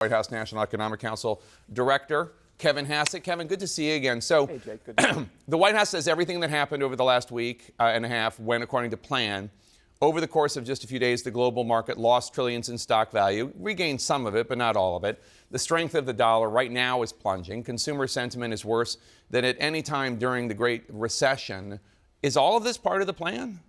White House National Economic Council Director, Kevin Hassett. Kevin, good to see you again. So, hey, Jake, good to see you. The White House says everything that happened over the last week and a half went according to plan. Over the course of just a few days, the global market lost trillions in stock value, regained some of it, but not all of it. The strength of the dollar right now is plunging. Consumer sentiment is worse than at any time during the Great Recession. Is all of this part of the plan?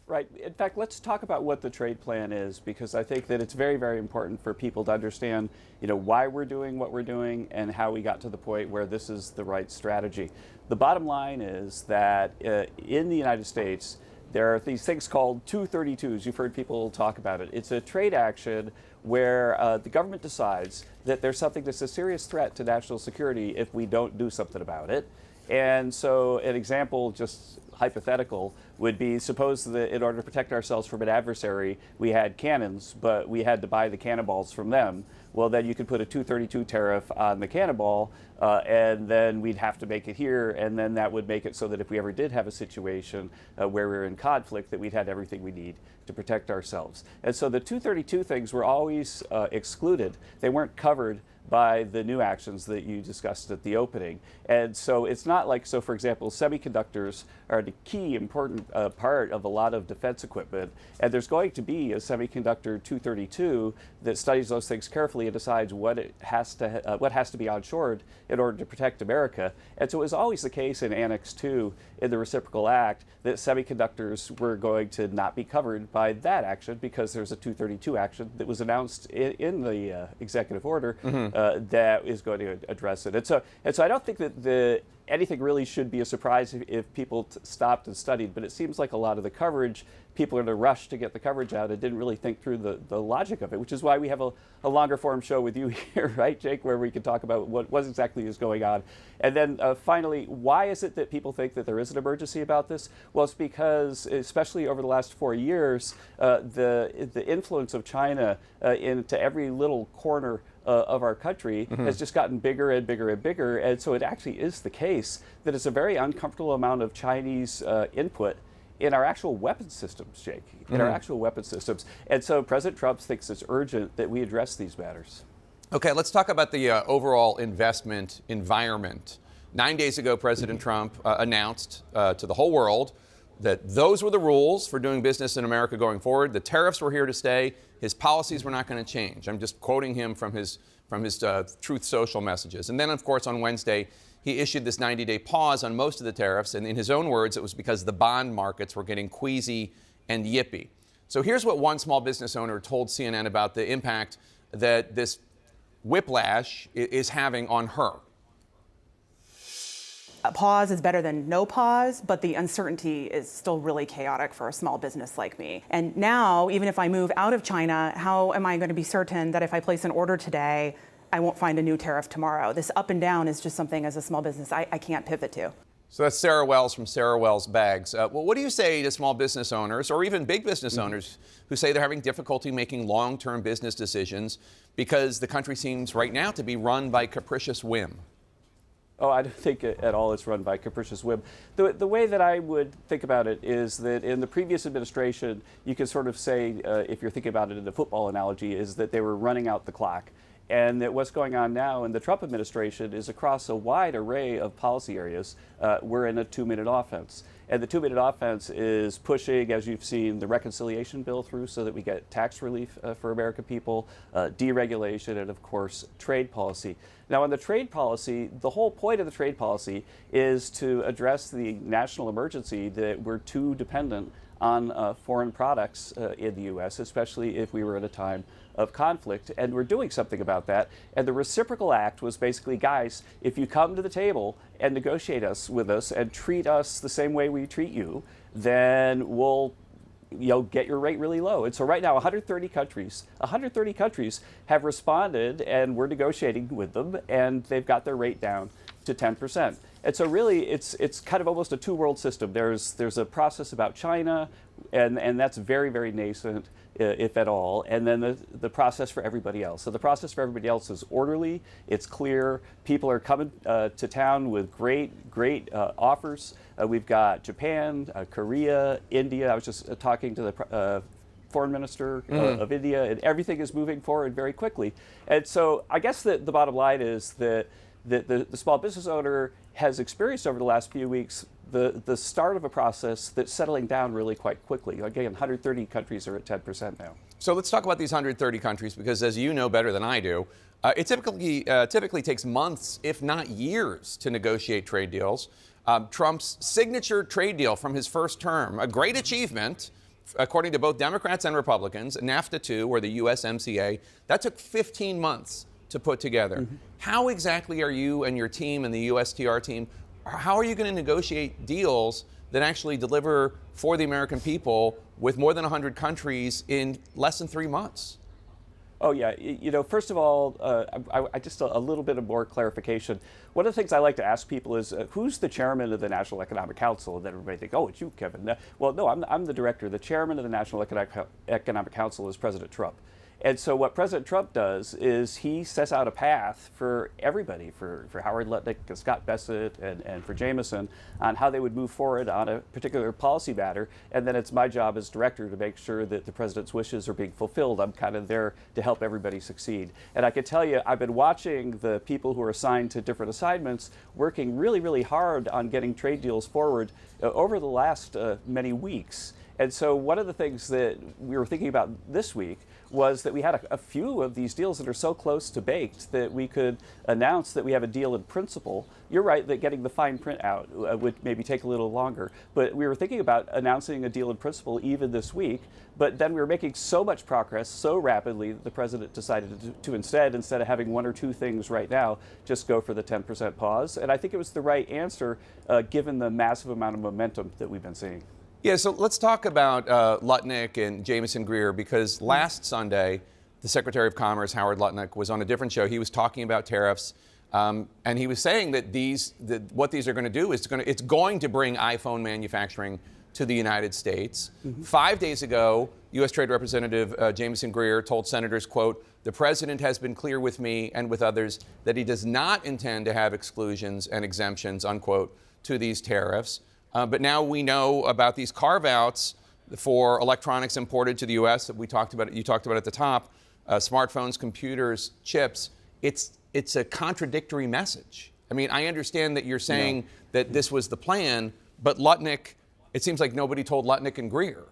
Right. In fact, let's talk about what the trade plan is, because I think that it's very, very important for people to understand, why we're doing what we're doing and how we got to the point where this is the right strategy. The bottom line is that in the United States, there are these things called 232s. You've heard people talk about it. It's a trade action where the government decides that there's something that's a serious threat to national security if we don't do something about it. And so an example, just hypothetical, would be, suppose that in order to protect ourselves from an adversary, we had cannons, but we had to buy the cannonballs from them. Well, then you could put a 232 tariff on the cannonball, and then we'd have to make it here, and then that would make it so that if we ever did have a situation where we're in conflict, that we'd had everything we need to protect ourselves. And so the 232 things were always excluded. They weren't covered by the new actions that you discussed at the opening. And so it's not like, so for example, semiconductors are the key important part of a lot of defense equipment, and there's going to be a semiconductor 232 that studies those things carefully and decides what has to be onshored in order to protect America. And so it was always the case in Annex 2 in the Reciprocal Act that semiconductors were going to not be covered by that action, because there's a 232 action that was announced in the executive order that is going to address it. And so I don't think that anything really should be a surprise if people stopped and studied, but it seems like a lot of the coverage, people are in a rush to get the coverage out and didn't really think through the logic of it, which is why we have a longer form show with you here, right, Jake, where we can talk about what exactly is going on. And then finally, why is it that people think that there is an emergency about this? Well, it's because, especially over the last 4 years, the influence of China into every little corner of our country has just gotten bigger and bigger and bigger. And so it actually is the case that it's a very uncomfortable amount of Chinese input in our actual weapon systems, Jake, in our actual weapon systems. And so President Trump thinks it's urgent that we address these matters. Okay, let's talk about the overall investment environment. 9 days ago, President Trump announced to the whole world that those were the rules for doing business in America going forward. The tariffs were here to stay. His policies were not going to change. I'm just quoting him from his Truth Social messages. And then, of course, on Wednesday, he issued this 90-day pause on most of the tariffs. And in his own words, it was because the bond markets were getting queasy and yippy. So here's what one small business owner told CNN about the impact that this whiplash is having on her. A pause is better than no pause, but the uncertainty is still really chaotic for a small business like me. And now, even if I move out of China, how am I going to be certain that if I place an order today, I won't find a new tariff tomorrow? This up and down is just something as a small business I can't pivot to. So that's Sarah Wells from Sarah Wells Bags. Well, what do you say to small business owners or even big business owners who say they're having difficulty making long-term business decisions because the country seems right now to be run by capricious whim? Oh, I don't think at all it's run by capricious whim. The way that I would think about it is that in the previous administration, you could sort of say, if you're thinking about it in the football analogy, is that they were running out the clock. And that what's going on now in the Trump administration is across a wide array of policy areas, we're in a 2-minute offense. And the 2-minute offense is pushing, as you've seen, the reconciliation bill through so that we get tax relief for American people, deregulation, and of course, trade policy. Now, on the trade policy, the whole point of the trade policy is to address the national emergency that we're too dependent on foreign products in the U.S., especially if we were at a time of conflict, and we're doing something about that. And the Reciprocal Act was basically, guys, if you come to the table and negotiate with us and treat us the same way we treat you, then we'll get your rate really low. And so right now, 130 countries have responded, and we're negotiating with them, and they've got their rate down to 10%. And so really, it's kind of almost a two-world system. There's a process about China, and that's very, very nascent, if at all, and then the process for everybody else. So the process for everybody else is orderly, it's clear, people are coming to town with great offers. We've got Japan, Korea, India. I was just talking to the foreign minister of India, and everything is moving forward very quickly. And so I guess that the bottom line is that the small business owner has experienced over the last few weeks the start of a process that's settling down really quite quickly. Again, 130 countries are at 10% now. So let's talk about these 130 countries, because as you know better than I do, it typically takes months, if not years, to negotiate trade deals. Trump's signature trade deal from his first term, a great achievement, according to both Democrats and Republicans, NAFTA 2, or the USMCA, that took 15 months to put together. How exactly are you and your team and the USTR team, how are you going to negotiate deals that actually deliver for the American people with more than 100 countries in less than 3 months? Oh yeah, first of all, I just a little bit of more clarification. One of the things I like to ask people is, who's the chairman of the National Economic Council? And then everybody think, oh, it's you, Kevin. Well, no, I'm the director. The chairman of the National Economic Council is President Trump. And so what President Trump does is he sets out a path for everybody, for Howard Lutnick and Scott Bassett and for Jameson, on how they would move forward on a particular policy matter. And then it's my job as director to make sure that the president's wishes are being fulfilled. I'm kind of there to help everybody succeed. And I can tell you, I've been watching the people who are assigned to different assignments working really, really hard on getting trade deals forward over the last many weeks. And so one of the things that we were thinking about this week was that we had a few of these deals that are so close to baked that we could announce that we have a deal in principle. You're right that getting the fine print out would maybe take a little longer, but we were thinking about announcing a deal in principle even this week, but then we were making so much progress so rapidly that the president decided to instead of having one or two things right now, just go for the 10% pause. And I think it was the right answer given the massive amount of momentum that we've been seeing. Yeah, so let's talk about Lutnick and Jameson Greer, because last Sunday, the Secretary of Commerce, Howard Lutnick, was on a different show. He was talking about tariffs, and he was saying that what these are going to do is it's going to bring iPhone manufacturing to the United States. 5 days ago, U.S. Trade Representative Jameson Greer told senators, quote, "The president has been clear with me and with others that he does not intend to have exclusions and exemptions," unquote, to these tariffs. But now we know about these carve-outs for electronics imported to the U.S. that you talked about at the top, smartphones, computers, chips. It's a contradictory message. I mean, I understand that you're saying that this was the plan, but Lutnick, it seems like nobody told Lutnick and Greer.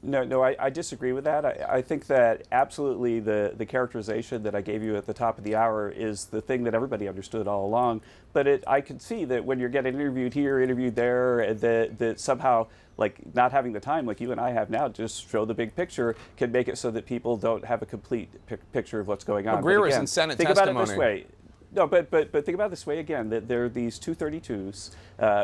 No, I disagree with that. I think that absolutely the characterization that I gave you at the top of the hour is the thing that everybody understood all along. But I could see that when you're getting interviewed here, interviewed there, and that somehow, like, not having the time like you and I have now, just show the big picture, can make it so that people don't have a complete picture of what's going on. Well, Greer is in Senate think testimony. About it this way. No, but think about it this way again, that there are these 232s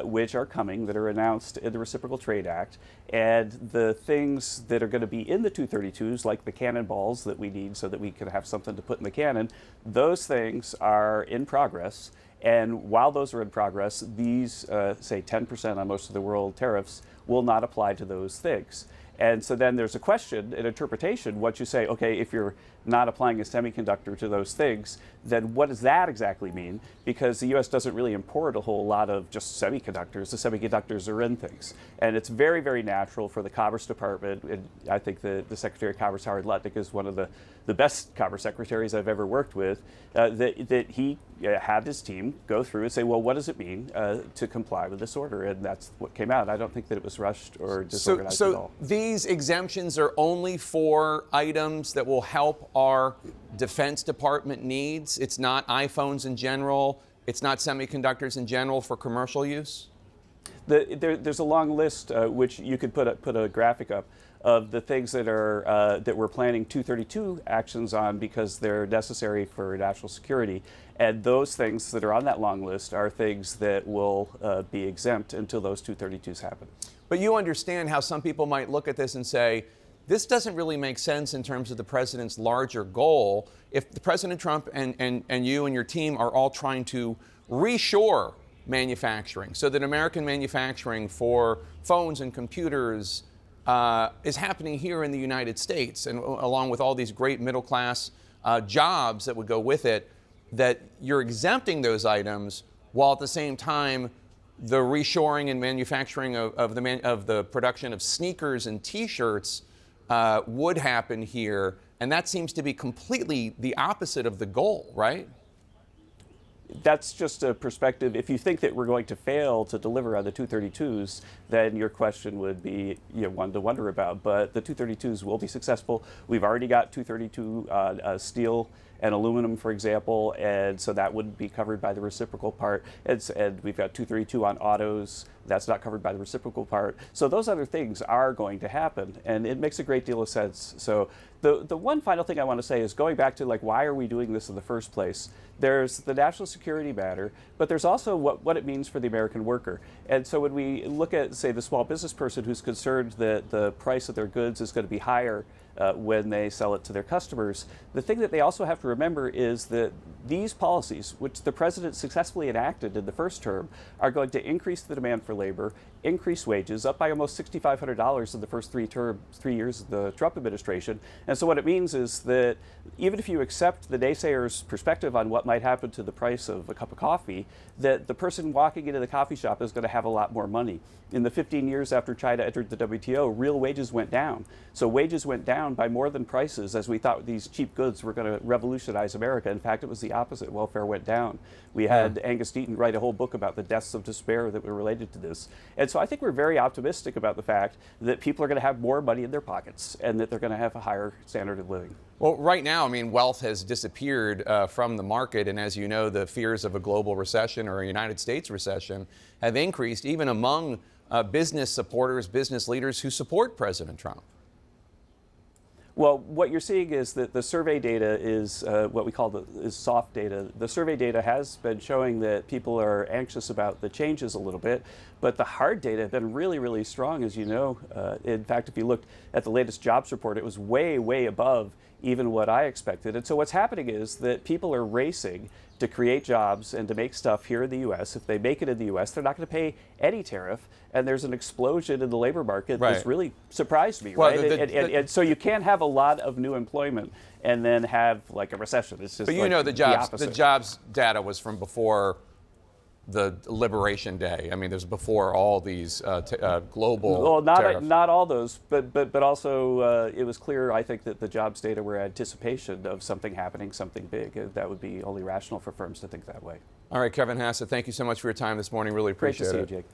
which are coming that are announced in the Reciprocal Trade Act, and the things that are going to be in the 232s, like the cannonballs that we need so that we can have something to put in the cannon, those things are in progress. And while those are in progress, these, say, 10% on most of the world tariffs will not apply to those things. And so then there's a question, an interpretation, what you say, okay, if you're not applying a semiconductor to those things, then what does that exactly mean? Because the U.S. doesn't really import a whole lot of just semiconductors. The semiconductors are in things. And it's very, very natural for the Commerce Department, and I think the Secretary of Commerce, Howard Lutnick, is one of the best Commerce secretaries I've ever worked with, that he had his team go through and say, well, what does it mean to comply with this order? And that's what came out. I don't think that it was rushed or disorganized at all. These exemptions are only for items that will help our Defense Department needs. It's not iPhones in general. It's not semiconductors in general for commercial use. There's a long list which you could put a graphic up of the things that are that we're planning 232 actions on because they're necessary for national security. And those things that are on that long list are things that will be exempt until those 232s happen. But you understand how some people might look at this and say, this doesn't really make sense in terms of the president's larger goal. If the President Trump and you and your team are all trying to reshore manufacturing so that American manufacturing for phones and computers is happening here in the United States, and along with all these great middle-class jobs that would go with it, that you're exempting those items while at the same time the reshoring and manufacturing of the production of sneakers and T-shirts would happen here, and that seems to be completely the opposite of the goal, right? That's just a perspective. If you think that we're going to fail to deliver on the 232s, then your question would be one to wonder about. But the 232s will be successful. We've already got 232 steel and aluminum, for example, and so that wouldn't be covered by the reciprocal part. And we've got 232 on autos. That's not covered by the reciprocal part. So those other things are going to happen, and it makes a great deal of sense. So the one final thing I want to say is going back to why are we doing this in the first place? There's the national security matter, but there's also what it means for the American worker. And so when we look at, say, the small business person who's concerned that the price of their goods is going to be higher when they sell it to their customers, the thing that they also have to remember is that these policies, which the president successfully enacted in the first term, are going to increase the demand for labor, increase wages, up by almost $6,500 in the first 3 years of the Trump administration. And so what it means is that even if you accept the naysayers' perspective on what might happen to the price of a cup of coffee, that the person walking into the coffee shop is going to have a lot more money. In the 15 years after China entered the WTO, real wages went down. So wages went down by more than prices, as we thought these cheap goods were going to revolutionize America. In fact, it was the opposite. Welfare went down. We had Angus Deaton write a whole book about the deaths of despair that were related to this. And so I think we're very optimistic about the fact that people are going to have more money in their pockets and that they're going to have a higher standard of living. Well, right now, I mean, wealth has disappeared from the market, and as you know, the fears of a global recession or a United States recession have increased even among business supporters, business leaders who support President Trump. Well, what you're seeing is that the survey data is what we call is soft data. The survey data has been showing that people are anxious about the changes a little bit, but the hard data have been really, really strong, as you know. In fact, if you looked at the latest jobs report, it was way, way above even what I expected. And so what's happening is that people are racing to create jobs and to make stuff here in the U.S. If they make it in the U.S., they're not going to pay any tariff, and there's an explosion in the labor market that's really surprised me, well, right? And so you can't have a lot of new employment and then have like a recession. It's just But you know, the opposite. jobs data was from before the Liberation Day. I mean, there's before all these global well, tariffs. not all those, but also it was clear, I think, that the jobs data were anticipation of something happening, something big. That would be only rational for firms to think that way. All right, Kevin Hassett, thank you so much for your time this morning. Really Great appreciate to see it. you, Jake.